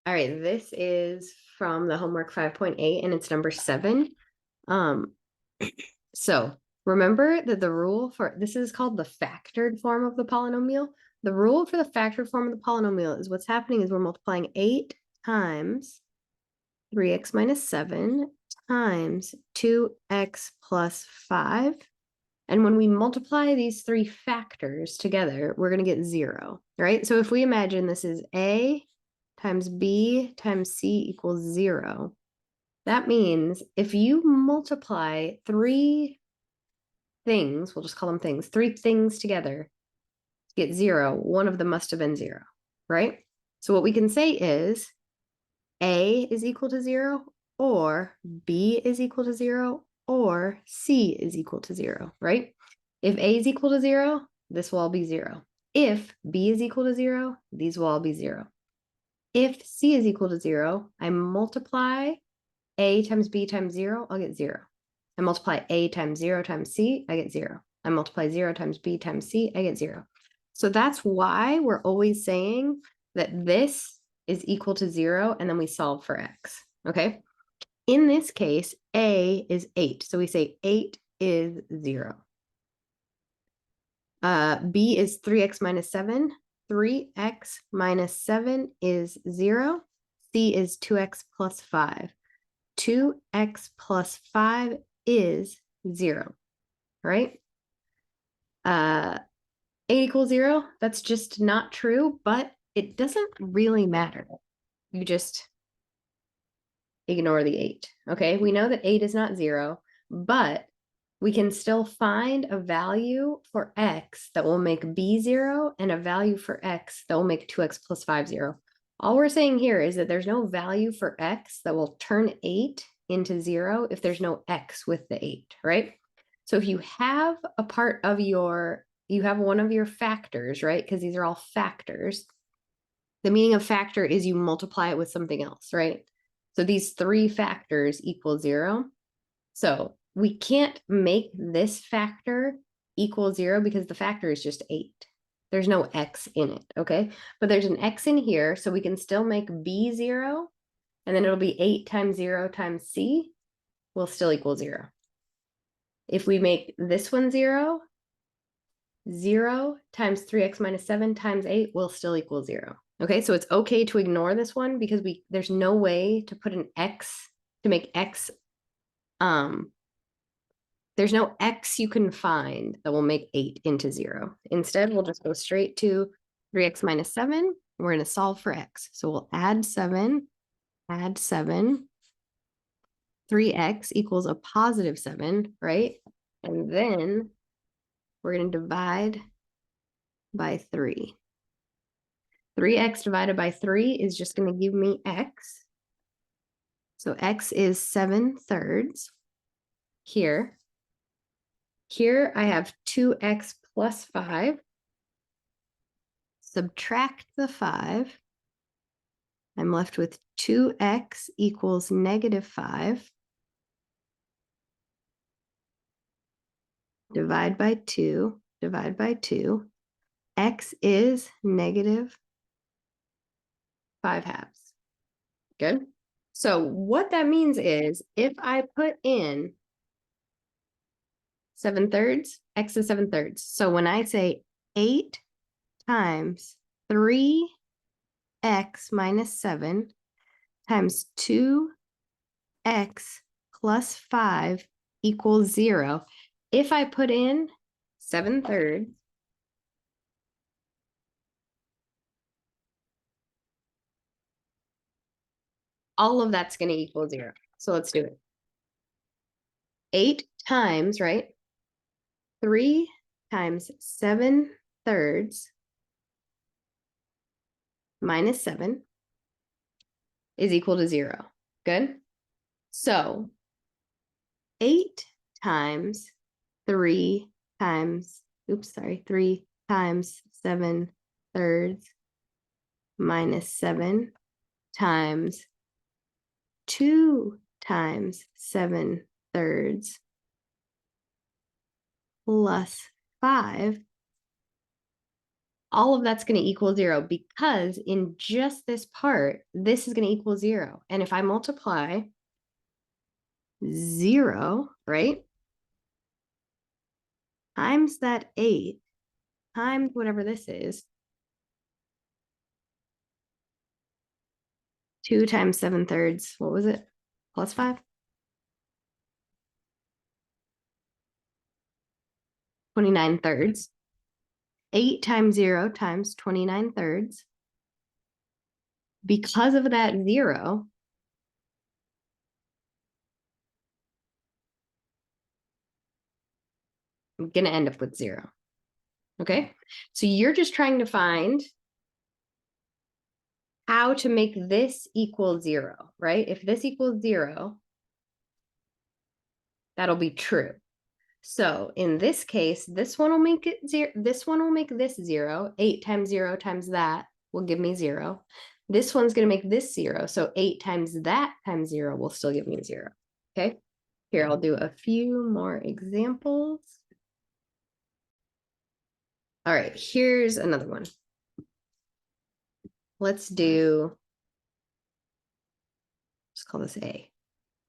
All right, this is from the homework 5.8 and it's number 7. Um, so remember that the rule for this is called the factored form of the polynomial. The rule for the factored form of the polynomial is what's happening is we're multiplying 8 times 3x minus 7 times 2x plus 5. And when we multiply these three factors together, we're going to get 0, right? So if we imagine this is a times b times c equals 0, that means if you multiply three things, we'll just call them things, three things together to get 0, one of them must have been 0, right? So what we can say is a is equal to 0, or b is equal to 0, or c is equal to 0, right? If a is equal to 0, this will all be 0. If b is equal to 0, these will all be 0. If c is equal to 0, I multiply a times b times 0, I'll get 0. I multiply a times 0 times c, I get 0. I multiply 0 times b times c, I get 0. So that's why we're always saying that this is equal to 0, and then we solve for x, okay? In this case, a is 8, so we say 8 is 0. B is 3x minus 7. 3x minus 7 is 0. C is 2x plus 5. 2x plus 5 is 0, right? 8 equals 0. That's just not true, but it doesn't really matter. You just ignore the 8, okay? We know that 8 is not 0, but we can still find a value for x that will make b 0 and a value for x that will make 2x plus 5 0. All we're saying here is that there's no value for x that will turn 8 into 0 if there's no x with the 8, right? So if you have a part of your, you have one of your factors, right? Because these are all factors. The meaning of factor is you multiply it with something else, right? So these three factors equal 0. So we can't make this factor equal 0 because the factor is just 8. There's no x in it, okay? But there's an x in here, so we can still make b 0, and then it'll be 8 times 0 times c will still equal 0. If we make this one 0, 0 times 3x minus 7 times 8 will still equal 0. Okay, so it's okay to ignore this one because there's no way to put an x, to make x, there's no x you can find that will make 8 into 0. Instead, we'll just go straight to 3x minus 7. And we're going to solve for x. So we'll add 7, 3x equals a positive 7, right? And then we're going to divide by 3. 3x divided by 3 is just going to give me x. So x is 7/3 here. Here I have 2x plus 5. Subtract the 5. I'm left with 2x equals -5. Divide by 2. Divide by 2. X is -5/2. Good. So what that means is if I put in 7/3, x is 7/3. So when I say 8 times 3x minus 7 times 2x plus 5 equals 0. If I put in 7/3, all of that's going to equal 0. So let's do it. 8 times, right? 3 times 7/3 minus 7 is equal to 0. Good. So 8 times 3 times 7/3 minus 7 times 2 times 7/3 plus 5 all of that's going to equal 0 because in just this part, this is going to equal 0. And if I multiply 0, right, times that 8 times whatever this is, 2 times 7/3, what was it? Plus 5? 29/3. 8 times 0 times 29/3. Because of that 0, I'm going to end up with 0. Okay? So you're just trying to find how to make this equal 0, right? If this equals 0, that'll be true. So in this case, this one will make it 0. This one will make this 0. 8 times 0 times that will give me 0. This one's going to make this 0. So 8 times that times 0 will still give me 0. Okay? Here, I'll do a few more examples. All right, here's another one. Let's call this A.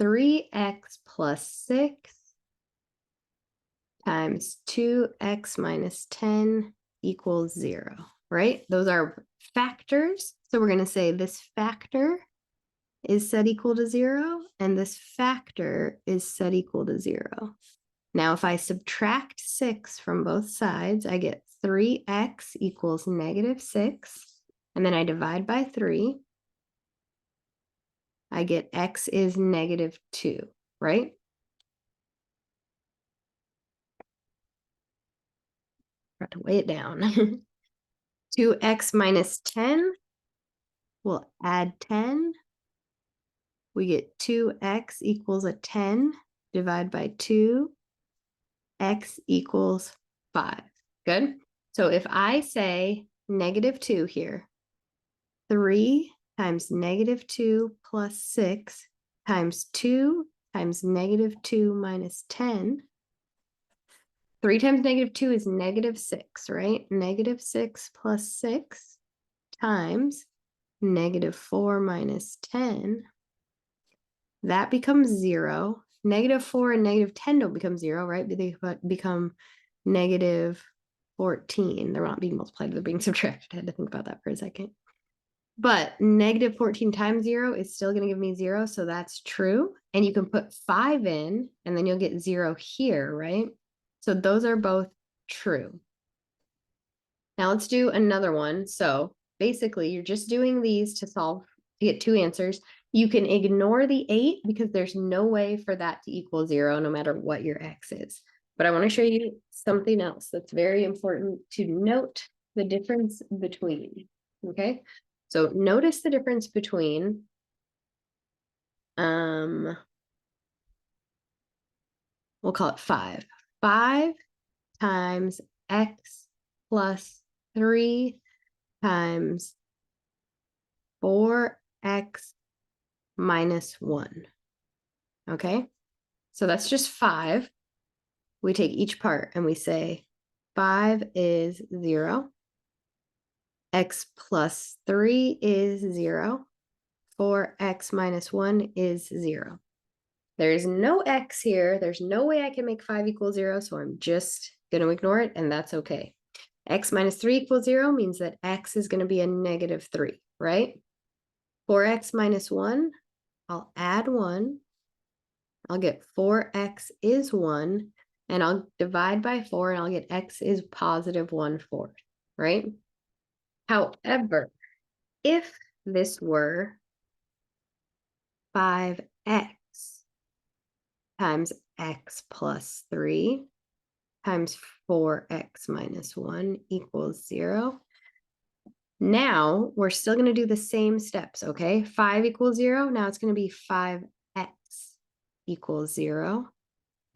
3x plus 6 times 2x minus 10 equals 0, right? Those are factors. So we're going to say this factor is set equal to 0, and this factor is set equal to 0. Now, if I subtract 6 from both sides, I get 3x equals -6, and then I divide by 3. I get x is -2, right? I have to weigh it down. 2x minus 10, we'll add 10. We get 2x equals a 10, divide by 2, x equals 5. Good? So if I say -2 here, 3 times -2 plus 6 times 2 times -2 minus 10. 3 times -2 is -6, right? -6 plus 6 times -4 minus 10. That becomes 0. -4 and -10 don't become 0, right? But they become -14. They're not being multiplied, they're being subtracted. I had to think about that for a second. But -14 times 0 is still going to give me 0, so that's true. And you can put 5 in, and then you'll get 0 here, right? So those are both true. Now let's do another one. So basically, you're just doing these to get 2 answers. You can ignore the 8 because there's no way for that to equal 0 no matter what your x is. But I want to show you something else that's very important to note the difference between. Okay, so notice the difference between we'll call it 5. 5 times x plus 3 times 4x minus 1. Okay, so that's just 5. We take each part and we say 5 is 0. X plus 3 is 0. 4x minus 1 is 0. There's no x here. There's no way I can make 5 equal 0, so I'm just going to ignore it, and that's okay. X minus 3 equals 0 means that x is going to be a -3, right? 4x minus 1, I'll add 1. I'll get 4x is 1, and I'll divide by 4, and I'll get x is positive 1/4, right? However, if this were 5x times x plus 3 times 4x minus 1 equals 0, now we're still going to do the same steps, okay? 5 equals 0. Now it's going to be 5x equals 0.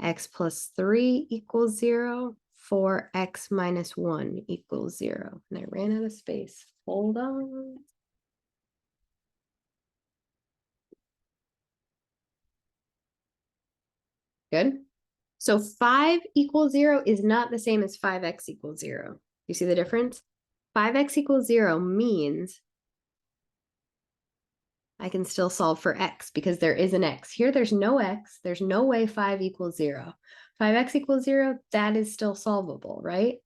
X plus 3 equals 0. 4x minus 1 equals 0. And I ran out of space. Hold on. Good. So 5 equals 0 is not the same as 5x equals 0. You see the difference? 5x equals 0 means I can still solve for x because there is an x. Here there's no x. There's no way 5 equals 0. 5x equals 0, that is still solvable, right?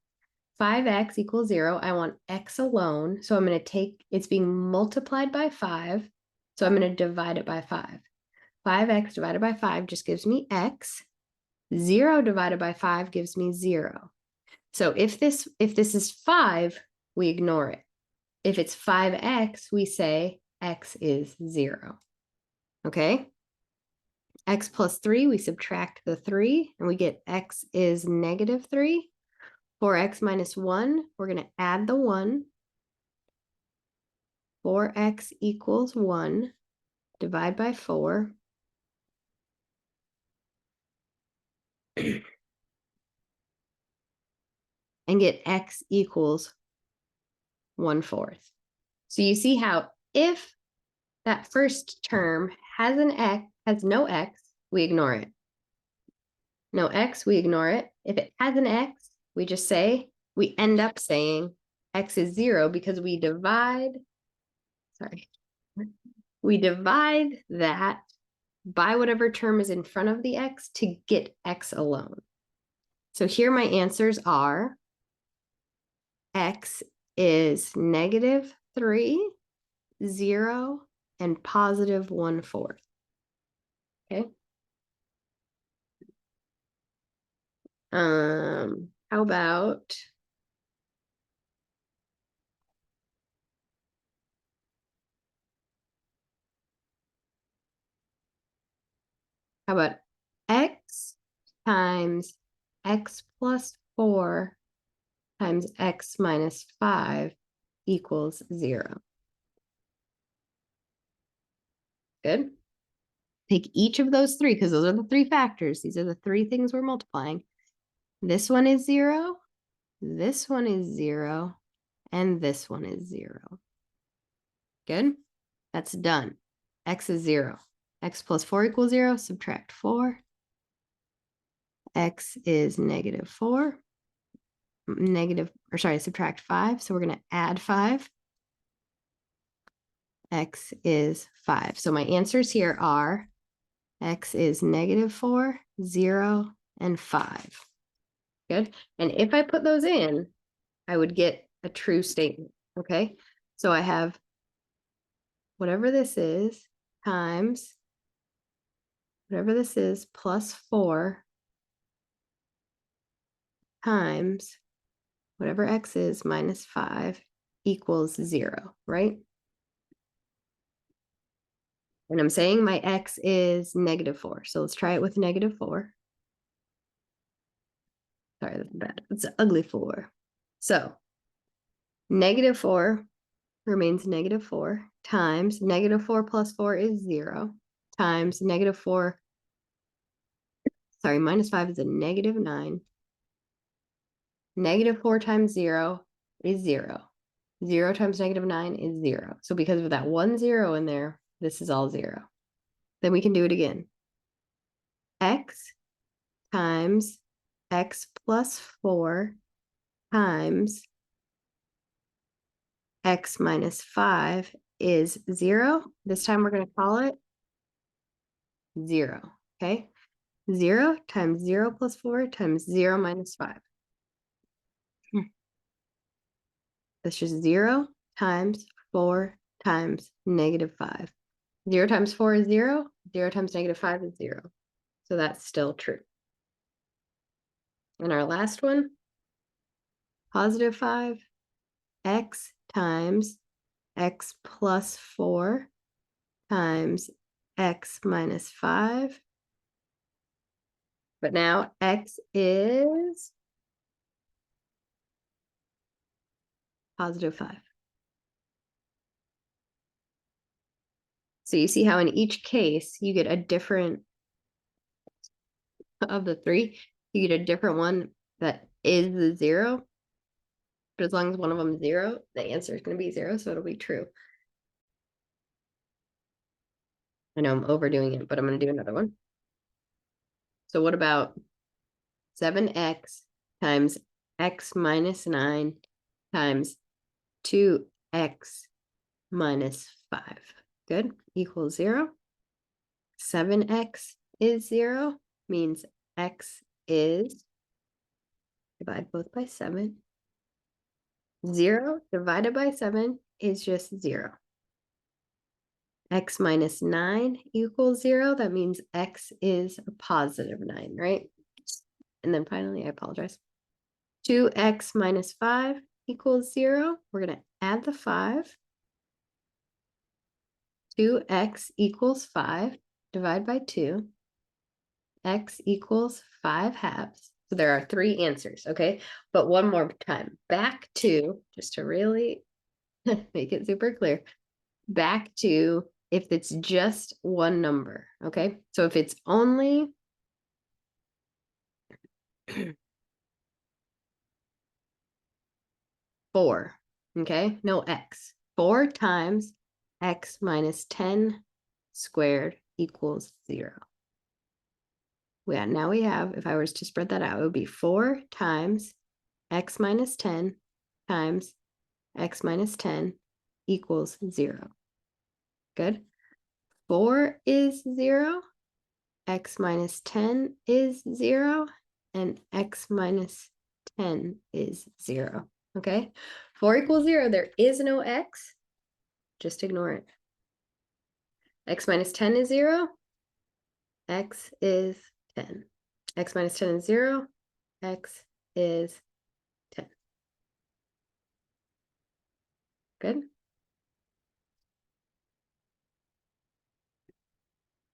5x equals 0. I want x alone. So I'm going to take, it's being multiplied by 5. So I'm going to divide it by 5. 5x divided by 5 just gives me x. 0 divided by 5 gives me 0. So if this is 5, we ignore it. If it's 5x, we say x is 0. Okay? X plus 3, we subtract the 3, and we get x is negative 3. For x minus 1, we're going to add the 1. 4x equals 1. Divide by 4. And get x equals 1/4. So you see how if that first term has an x, has no x, we ignore it. No x, we ignore it. If it has an x, we just say, we end up saying x is 0 because we divide that by whatever term is in front of the x to get x alone. So here my answers are x is negative 3, 0, and positive 1/4. Okay. How about x times x plus 4 times x minus 5 equals 0. Good. Take each of those three, because those are the three factors. These are the three things we're multiplying. This one is 0, this one is 0, and this one is 0. Good. That's done. X is 0. X plus 4 equals 0. Subtract 4. X is negative 4. Subtract 5. So we're going to add 5. X is 5. So my answers here are x is negative 4, 0, and 5. Good. And if I put those in, I would get a true statement. Okay. So I have whatever this is times whatever this is plus 4 times whatever x is minus 5 equals 0, right? And I'm saying my x is negative 4. So let's try it with negative 4. Sorry, that's bad. It's an ugly 4. So negative 4 remains negative 4 times negative 4 plus 4 is 0 times negative 4. Sorry, minus 5 is a negative 9. Negative 4 times 0 is 0. 0 times negative 9 is 0. So because of that 1 0 in there, this is all 0. Then we can do it again. X times x plus 4 times x minus 5 is 0. This time we're going to call it 0. Okay. 0 times 0 plus 4 times 0 minus 5. That's just 0 times 4 times negative 5. 0 times 4 is 0. 0 times negative 5 is 0. So that's still true. And our last one, positive 5, x times x plus 4 times x minus 5. But now x is positive 5. So you see how in each case you get a different, of the three, you get a different one that is the 0. But as long as one of them is 0, the answer is going to be 0, so it'll be true. I know I'm overdoing it, but I'm going to do another one. So what about 7x times x minus 9 times 2x minus 5. Good, equals 0. 7x is 0, means x is, divide both by 7. 0 divided by 7 is just 0. X minus 9 equals 0. That means x is a positive 9, right? And then finally, I apologize. 2x minus 5 equals 0. We're going to add the 5. 2x equals 5. Divide by 2. X equals 5 halves. So there are 3 answers, okay? But one more time. Back to, just to really make it super clear, back to if it's just one number, okay? So if it's only 4, okay? No x. 4 times x minus 10 squared equals 0. Yeah, now we have, if I was to spread that out, it would be 4 times x minus 10 times x minus 10 equals 0. Good. 4 is 0. X minus 10 is 0. And x minus 10 is 0. Okay. 4 equals 0. There is no x. Just ignore it. X minus 10 is 0. X is 10. X minus 10 is 0. X is 10. Good.